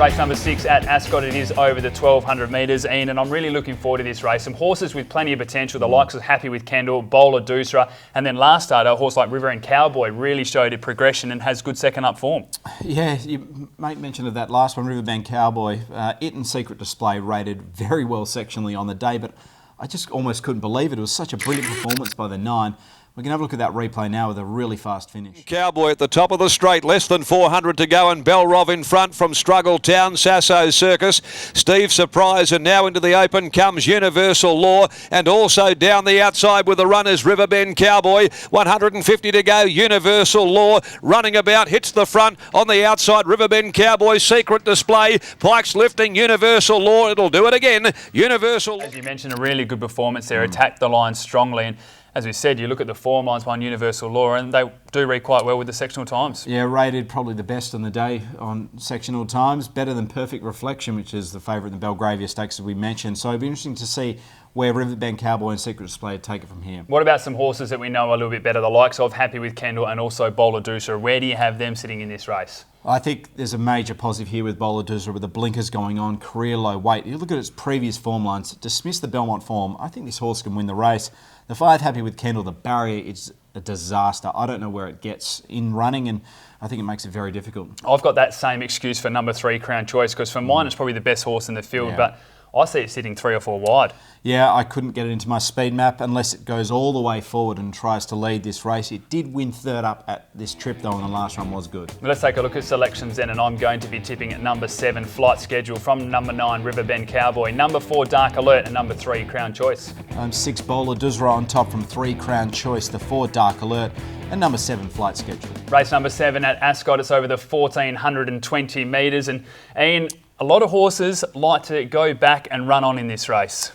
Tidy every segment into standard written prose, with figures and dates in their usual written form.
Race number 6 at Ascot. It is over the 1200 metres, Ian, and I'm really looking forward to this race. Some horses with plenty of potential, the likes of Happy with Kendall, Bowler Doosra, and then last starter, a horse like River and Cowboy really showed a progression and has good second up form. Yeah, you make mention of that last one, Riverbend Cowboy. It and Secret Display rated very well sectionally on the day, but I just almost couldn't believe it. It was such a brilliant performance by the 9. We can have a look at that replay now with a really fast finish. Cowboy at the top of the straight, less than 400 to go, and Belrov in front from Struggle Town, Sasso Circus, Steve Surprise, and now into the open comes Universal Law, and also down the outside with the runners Riverbend Cowboy, 150 to go, Universal Law running about, hits the front on the outside, Riverbend Cowboy, Secret Display, Pikes lifting, Universal Law, it'll do it again, Universal. As you mentioned, a really good performance there, attacked the line strongly, and as we said, you look at the form lines behind Universal Law and they do read quite well with the sectional times. Yeah, rated probably the best on the day on sectional times, better than Perfect Reflection, which is the favourite in the Belgravia Stakes, as we mentioned. So it'll be interesting to see where Riverbend Cowboy and Secret Display take it from here. What about some horses that we know a little bit better, the likes of Happy with Kendall and also Bowler Doosra? Where do you have them sitting in this race? I think there's a major positive here with Bowler Doosra with the blinkers going on, career low weight. You look at its previous form lines, dismiss the Belmont form. I think this horse can win the race. The 5 Happy with Kendall, the barrier is a disaster. I don't know where it gets in running, and I think it makes it very difficult. I've got that same excuse for number 3, Crown Choice, because for mine it's probably the best horse in the field, but I see it sitting 3 or 4 wide. Yeah, I couldn't get it into my speed map unless it goes all the way forward and tries to lead this race. It did win third up at this trip though, and the last run was good. Let's take a look at selections then, and I'm going to be tipping at number 7, Flight Schedule, from number 9, Riverbend Cowboy, number 4, Dark Alert, and number 3, Crown Choice. 6, Bowler Doosra on top from 3, Crown Choice, the 4, Dark Alert, and number 7, Flight Schedule. Race number 7 at Ascot, it's over the 1420 metres, and Ian, a lot of horses like to go back and run on in this race.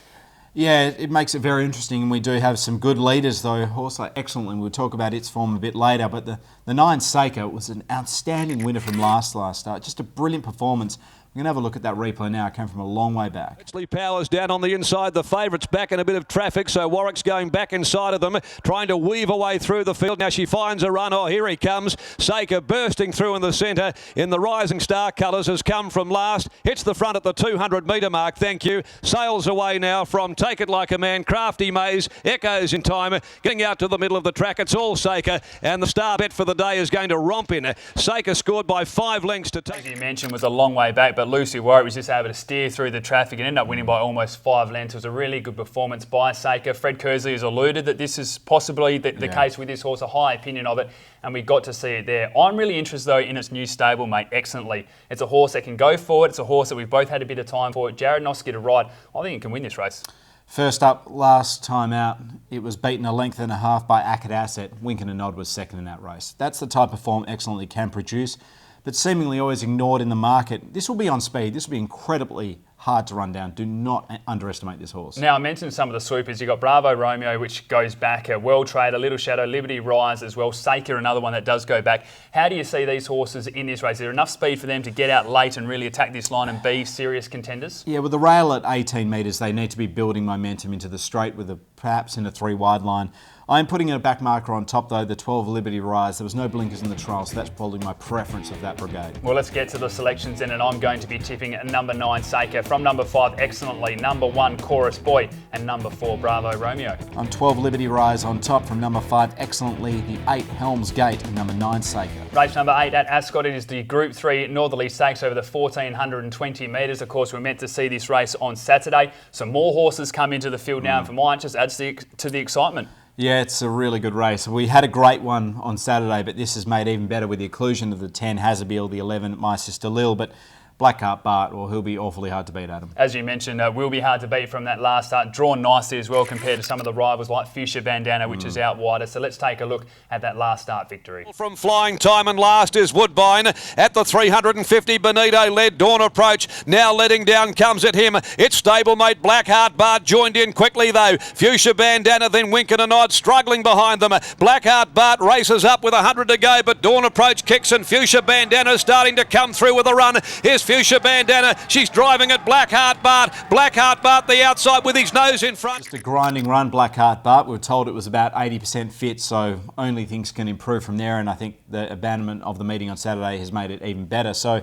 Yeah, it makes it very interesting, and we do have some good leaders though. Horse like Excellently, we'll talk about its form a bit later, but the 9 Seika was an outstanding winner from last start. Just a brilliant performance. We're going to have a look at that replay now. It came from a long way back. Actually, Powers down on the inside. The favourites back in a bit of traffic, so Warwick's going back inside of them, trying to weave away through the field. Now she finds a run. Oh, here he comes. Seika bursting through in the centre in the Rising Star colours, has come from last. Hits the front at the 200 metre mark, thank you. Sails away now from Take It Like a Man. Crafty Maze echoes in time, getting out to the middle of the track. It's all Seika, and the star bet for the day is going to romp in. Seika scored by 5 lengths to take. As you mentioned, was a long way back, but Lucy Warwick was just able to steer through the traffic and end up winning by almost 5 lengths. It was a really good performance by Seika. Fred Kersley has alluded that this is possibly the case with this horse, a high opinion of it, and we got to see it there. I'm really interested though in its new stablemate, Excellently. It's a horse that can go forward. It's a horse that we've both had a bit of time for. Jared Noski to ride. I think it can win this race. First up, last time out, it was beaten a length and a half by Ackett Asset. Wink and a Nod was second in that race. That's the type of form Excellently can produce, but seemingly always ignored in the market. This will be on speed. This will be incredibly hard to run down. Do not underestimate this horse. Now, I mentioned some of the swoopers. You've got Bravo Romeo, which goes back, a World Trader, Little Shadow, Liberty Rise as well. Seika, another one that does go back. How do you see these horses in this race? Is there enough speed for them to get out late and really attack this line and be serious contenders? Yeah, with the rail at 18 metres, they need to be building momentum into the straight with perhaps in a 3 wide line. I'm putting in a back marker on top though, the 12 Liberty Rise. There was no blinkers in the trial, so that's probably my preference of that brigade. Well, let's get to the selections then, and I'm going to be tipping at number 9, Seika, from number 5, Excellently, number 1, Chorus Boy, and number 4, Bravo Romeo. I'm 12 Liberty Rise on top from number 5, Excellently, the 8, Helms Gate, and number 9, Seika. Race number 8 at Ascot, it is the Group 3 Northerly Stakes over the 1420 metres. Of course, we're meant to see this race on Saturday. Some more horses come into the field now, and for mine, it just adds to the excitement. Yeah, it's a really good race. We had a great one on Saturday, but this is made even better with the inclusion of the 10 Hazabeel, the 11 My Sister Lil, but Blackheart Bart, well, he'll be awfully hard to beat, Adam. As you mentioned, will be hard to beat from that last start. Drawn nicely as well compared to some of the rivals like Fuchsia Bandana, which is out wider. So let's take a look at that last start victory. From Flying Time and last is Woodbine. At the 350, Benito led Dawn Approach. Now letting down comes at him. It's stablemate Blackheart Bart joined in quickly though. Fuchsia Bandana, then Wink and a Nod struggling behind them. Blackheart Bart races up with 100 to go, but Dawn Approach kicks and Fuchsia Bandana starting to come through with a run. Here's Fuchsia Bandana. She's driving at Blackheart Bart. Blackheart Bart the outside with his nose in front. Just a grinding run, Blackheart Bart. We were told it was about 80% fit, so only things can improve from there, and I think the abandonment of the meeting on Saturday has made it even better. So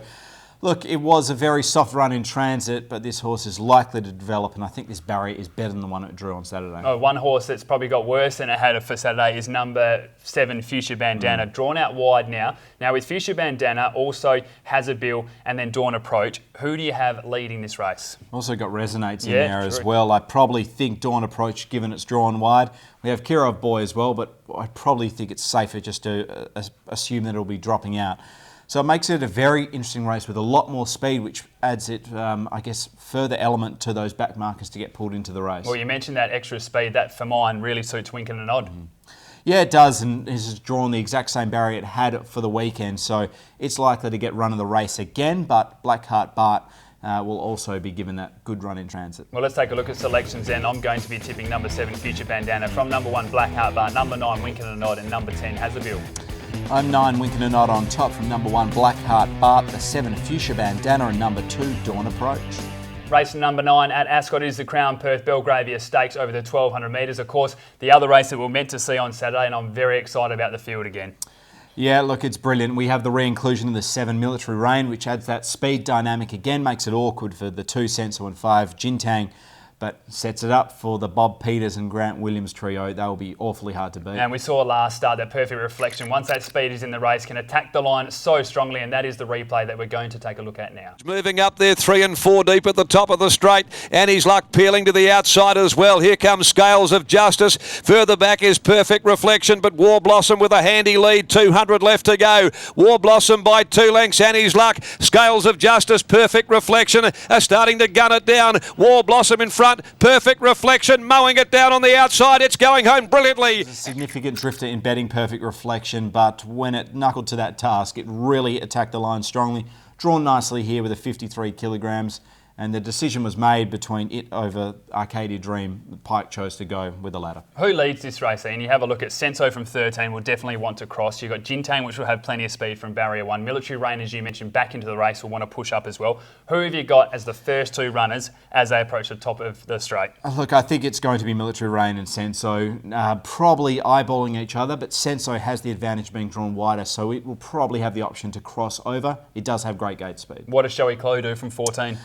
Look, it was a very soft run in transit, but this horse is likely to develop, and I think this barrier is better than the one it drew on Saturday. Oh, one horse that's probably got worse than it had for Saturday is number 7, Fuchsia Bandana, drawn out wide now. Now with Fuchsia Bandana, also Hazardbill and then Dawn Approach. Who do you have leading this race? Also got Resonates in Yeah, there as true. well. I probably think Dawn Approach, given it's drawn wide. We have Kirov Boy as well, but I probably think it's safer just to assume that it'll be dropping out. So it makes it a very interesting race with a lot more speed, which adds it, I guess, further element to those back markers to get pulled into the race. Well, you mentioned that extra speed. That, for mine, really suits Winkin' and Odd. Yeah, it does, and it's drawn the exact same barrier it had for the weekend, so it's likely to get run of the race again, but Blackheart Bart will also be given that good run in transit. Well, let's take a look at selections then. I'm going to be tipping number 7, Fuchsia Bandana, from number 1, Blackheart Bar, number 9, Winkin' and Odd, and number 10, Hazardbill. I'm 9, Winkin' and Odd on top from number 1, Blackheart Bart, the 7, Fuchsia Bandana, and number 2, Dawn Approach. Race number 9 at Ascot is the Crown Perth Belgravia Stakes over the 1200 metres. Of course, the other race that we're meant to see on Saturday, and I'm very excited about the field again. Yeah, look, it's brilliant. We have the re-inclusion of the 7 Military Rain, which adds that speed dynamic again, makes it awkward for the 2 Senso and 5 Jintang, but sets it up for the Bob Peters and Grant Williams trio. They will be awfully hard to beat. And we saw last start that Perfect Reflection, once that speed is in the race, can attack the line so strongly, and that is the replay that we're going to take a look at now. Moving up there, 3 and 4 deep at the top of the straight. Annie's Luck peeling to the outside as well. Here comes Scales of Justice. Further back is Perfect Reflection, but War Blossom with a handy lead. 200 left to go. War Blossom by 2 lengths. Annie's Luck, Scales of Justice, Perfect Reflection are starting to gun it down. War Blossom in front. Perfect Reflection mowing it down on the outside. It's going home brilliantly. A significant drifter in betting Perfect Reflection, but when it knuckled to that task, it really attacked the line strongly. Drawn nicely here with a 53 kilograms, and the decision was made between it over Arcadia Dream. Pike chose to go with the latter. Who leads this race, Ian? You have a look at Senso from 13, will definitely want to cross. You've got Jintang, which will have plenty of speed from barrier 1. Military Rain, as you mentioned, back into the race, will want to push up as well. Who have you got as the first 2 runners as they approach the top of the straight? Look, I think it's going to be Military Rain and Senso, probably eyeballing each other, but Senso has the advantage being drawn wider, so it will probably have the option to cross over. It does have great gate speed. What does Showy Chloe do from 14?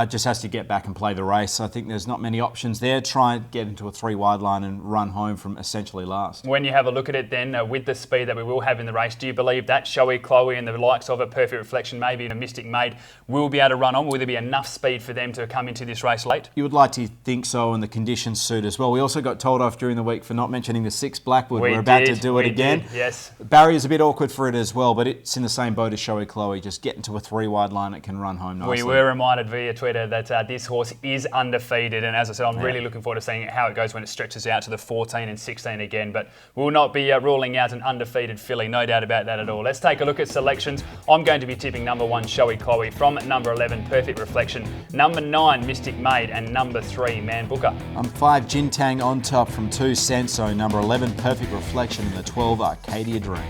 Just has to get back and play the race. I think there's not many options there. Try and get into a 3 wide line and run home from essentially last. When you have a look at it then, with the speed that we will have in the race, do you believe that Showy Chloe and the likes of a Perfect Reflection, maybe even a Mystic Maid, will be able to run on? Will there be enough speed for them to come into this race late? You would like to think so, and the conditions suit as well. We also got told off during the week for not mentioning the 6 Blackwood. We're about to do it again. Yes. Barrier's a bit awkward for it as well, but it's in the same boat as Showy Chloe. Just get into a 3 wide line, it can run home nicely. We were reminded via Twitter that this horse is undefeated, and as I said, I'm really looking forward to seeing how it goes when it stretches out to the 14 and 16 again, but we'll not be ruling out an undefeated filly, no doubt about that at all. Let's take a look at selections. I'm going to be tipping number 1, Showy Chloe, from number 11, Perfect Reflection, number 9, Mystic Maid, and number 3, Man Booker. I'm 5, Jintang on top from 2, Senso, number 11, Perfect Reflection, and the 12, Arcadia Dream.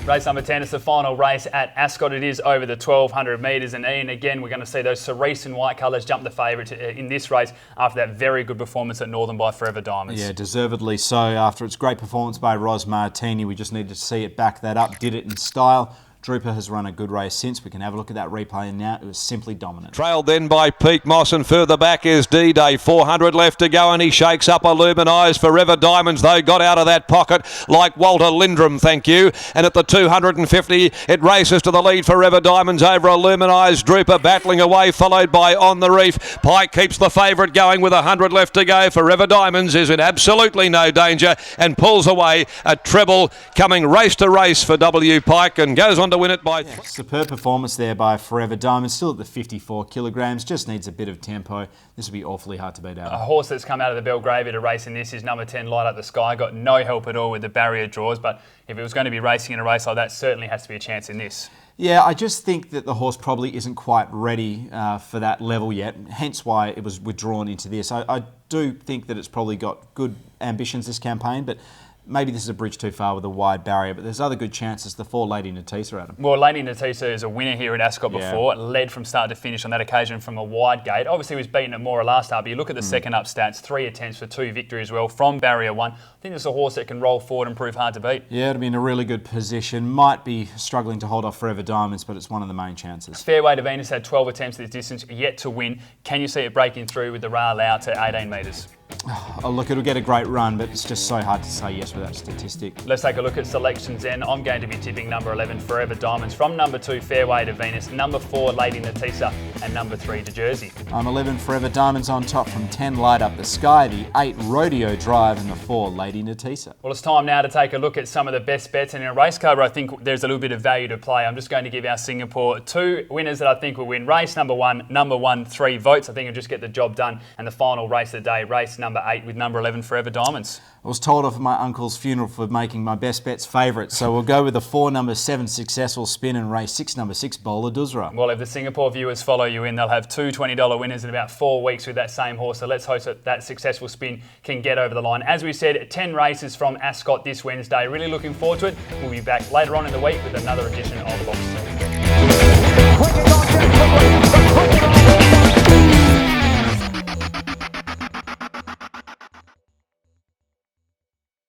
Race number 10 is the final race at Ascot. It is over the 1200 metres, and Ian, again, we're going to see those Cerise and White Colours jump the favourite in this race after that very good performance at Northern by Forever Diamonds. Yeah, deservedly so. After its great performance by Ros Martini, we just needed to see it back that up. Did it in style. Drooper has run a good race since. We can have a look at that replay now. It was simply dominant. Trailed then by Peak Moss, and further back is D-Day. 400 left to go, and he shakes up Illuminized. Forever Diamonds, though, got out of that pocket like Walter Lindrum, thank you. And at the 250, it races to the lead. Forever Diamonds over Illuminized. Drooper battling away, followed by On the Reef. Pike keeps the favourite going with 100 left to go. Forever Diamonds is in absolutely no danger and pulls away a treble, coming race to race for W. Pike, and goes on to win it by... Superb performance there by Forever Diamond, still at the 54 kilograms, just needs a bit of tempo. This will be awfully hard to beat out. A horse that's come out of the Belgravia to race in this is number 10, Light Up the Sky. Got no help at all with the barrier draws, but if it was going to be racing in a race like that, certainly has to be a chance in this. Yeah, I just think that the horse probably isn't quite ready for that level yet, hence why it was withdrawn into this. I do think that it's probably got good ambitions this campaign, but maybe this is a bridge too far with a wide barrier, but there's other good chances. The 4 Lady Natisa, Adam. Well, Lady Natisa is a winner here at Ascot Yeah. before. Led from start to finish on that occasion from a wide gate. Obviously, was beaten at Mora last start, but you look at the second up stats, 3 attempts for 2 victories as well from barrier 1. I think this is a horse that can roll forward and prove hard to beat. Yeah, it'll be in a really good position. Might be struggling to hold off Forever Diamonds, but it's one of the main chances. Fairway to Venus had 12 attempts at this distance, yet to win. Can you see it breaking through with the rail out to 18 metres? Oh, look, it'll get a great run, but it's just so hard to say yes with that statistic. Let's take a look at selections then. I'm going to be tipping number 11, Forever Diamonds, from number 2, Fairway to Venus, number 4, Lady Natisa, and number 3, De Jersey. I'm 11, Forever Diamonds on top from 10, Light Up the Sky, the 8, Rodeo Drive, and the 4, Lady Natisa. Well, it's time now to take a look at some of the best bets. And in a race car, I think there's a little bit of value to play. I'm just going to give our Singapore 2 winners that I think will win. Race number 1, 3 votes. I think it'll just get the job done. And the final race of the day, race number 8 with number 11, Forever Diamonds. I was told off at my uncle's funeral for making my best bets favourite, so we'll go with the 4, number 7, Successful Spin, and race 6, number 6, Bowler Duzra. Well, if the Singapore viewers follow you in, they'll have 2 $20 winners in about 4 weeks with that same horse. So let's hope that Successful Spin can get over the line. As we said, 10 races from Ascot this Wednesday. Really looking forward to it. We'll be back later on in the week with another edition of the Box Team.